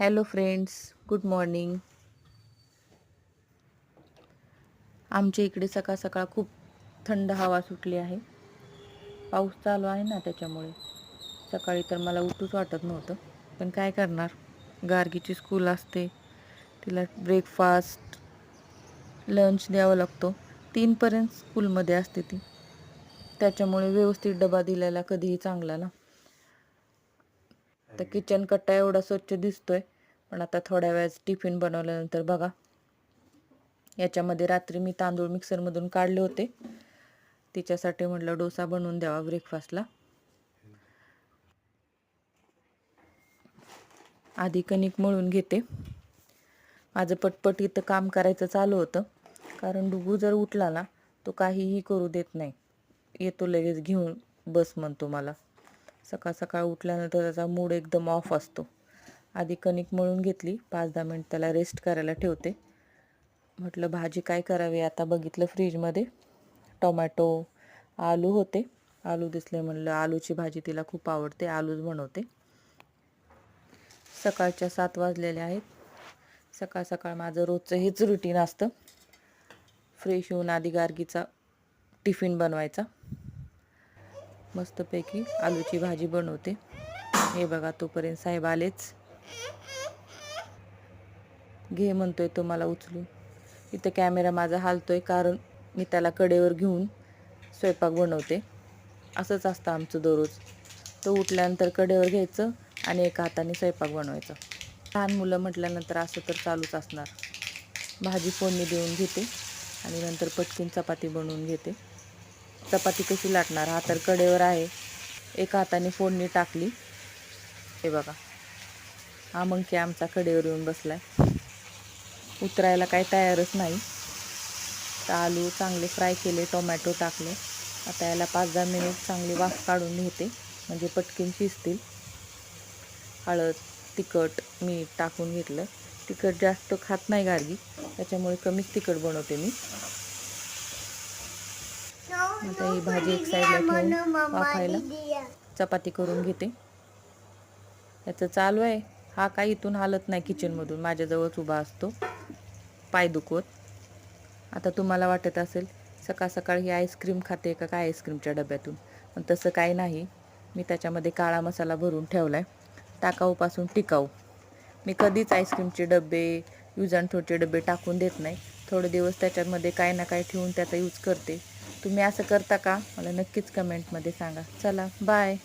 Hello friends, good morning. आमच्या इकडे सकाळ सकाळ खूप थंड हवा सुटली आहे. पाऊस चालू आहे ना, त्याच्यामुळे सकाळी तर मला उठूच वाटत नव्हतं. पण काय करणार, गार्गीची स्कूल असते, तिला ब्रेकफास्ट लंच द्यावा लागतो. 3 पर्यंत स्कूलमध्ये असते ती, त्याच्यामुळे व्यवस्थित डबा दिलेला कधीही चांगला ना. तर किचन कट्टा एवढा स्वच्छ दिसतोय, पण आता थोड्या वेळात टिफिन बनवल्यानंतर बघा, याच्यामध्ये रात्री मी तांदूळ मिक्सरमधून काढले होते. तिच्यासाठी म्हटलं डोसा बनवून द्यावा ब्रेकफास्टला. आधी कणिक मळून घेते. माझं पटपट इथं काम करायचं चालू होतं, कारण डुगू जर उठला ना, तो काहीही करू देत नाही. येतो लगेच घेऊन बस म्हणतो मला. सकाळ सकाळ उठल्यानंतर त्याचा मूड एकदम ऑफ असतो. आधी कणिक मळून घेतली, 5-10 मिनिट त्याला रेस्ट करायला ठेवते. म्हटलं भाजी काय करावी, आता बघितलं फ्रीजमध्ये टोमॅटो, आलू होते. आलू दिसले, म्हणलं आलूची भाजी तिला खूप आवडते, आलूच बनवते. सकाळच्या 7 वाजलेले आहेत. सकाळ सकाळ माझं रोजचं हेच रुटीन असतं. फ्रेश होऊन आधी गार्गीचा टिफिन बनवायचा. मस्तपैकी आलूची भाजी बनवते. हे बघा, तोपर्यंत साहेब आलेच. घे म्हणतोय तो मला उचलून. इथं कॅमेरा माझा हालतोय, कारण मी त्याला कडेवर घेऊन स्वयंपाक बनवते. असंच असतं आमचं दररोज. तो उठल्यानंतर कडेवर घ्यायचं आणि एका हाताने स्वयंपाक बनवायचा. लहान मुलं म्हटल्यानंतर असं तर चालूच असणार. भाजी फोडणी देऊन घेते आणि नंतर पटकन चपाती बनवून घेते. चपाती कशी लाटणार, हा तर कडेवर आहे. एका हाताने फोडणी टाकली. हे बघा, हा मंकी आमचा कडेवर येऊन बसलाय. उतरायला काही तयारच नाही. तर आलू चांगले फ्राय केले, टोमॅटो टाकले. आता याला 5-10 मिनिट चांगली वाफ काढून घेते, म्हणजे पटकन शिजतील. हळद, तिखट, मीठ टाकून घेतलं. तिखट जास्त खात नाही गार्गी, त्याच्यामुळे कमीच तिखट बनवते मी. आता ही भाजी एक साईडला ठेवून वाफायला चपाती करून घेते. याचं चालू आहे, हा काही इथून हालत नाही किचनमधून, माझ्याजवळच उभा असतो पाय दुखवत. आता तुम्हाला वाटत असेल सकाळ सकाळ ही आईस्क्रीम खाते का काय आईस्क्रीमच्या डब्यातून, पण तसं काही नाही. मी त्याच्यामध्ये काळा मसाला भरून ठेवला आहे, टाकाऊपासून टिकाऊ. मी कधीच आईस्क्रीमचे डबे, यूज अँड थ्रोचे डबे टाकून देत नाही. थोडे दिवस त्याच्यामध्ये काही ना काही ठेवून त्याचा यूज करते. तुम्ही असं करता का, मला नक्कीच कमेंटमध्ये सांगा. चला, बाय.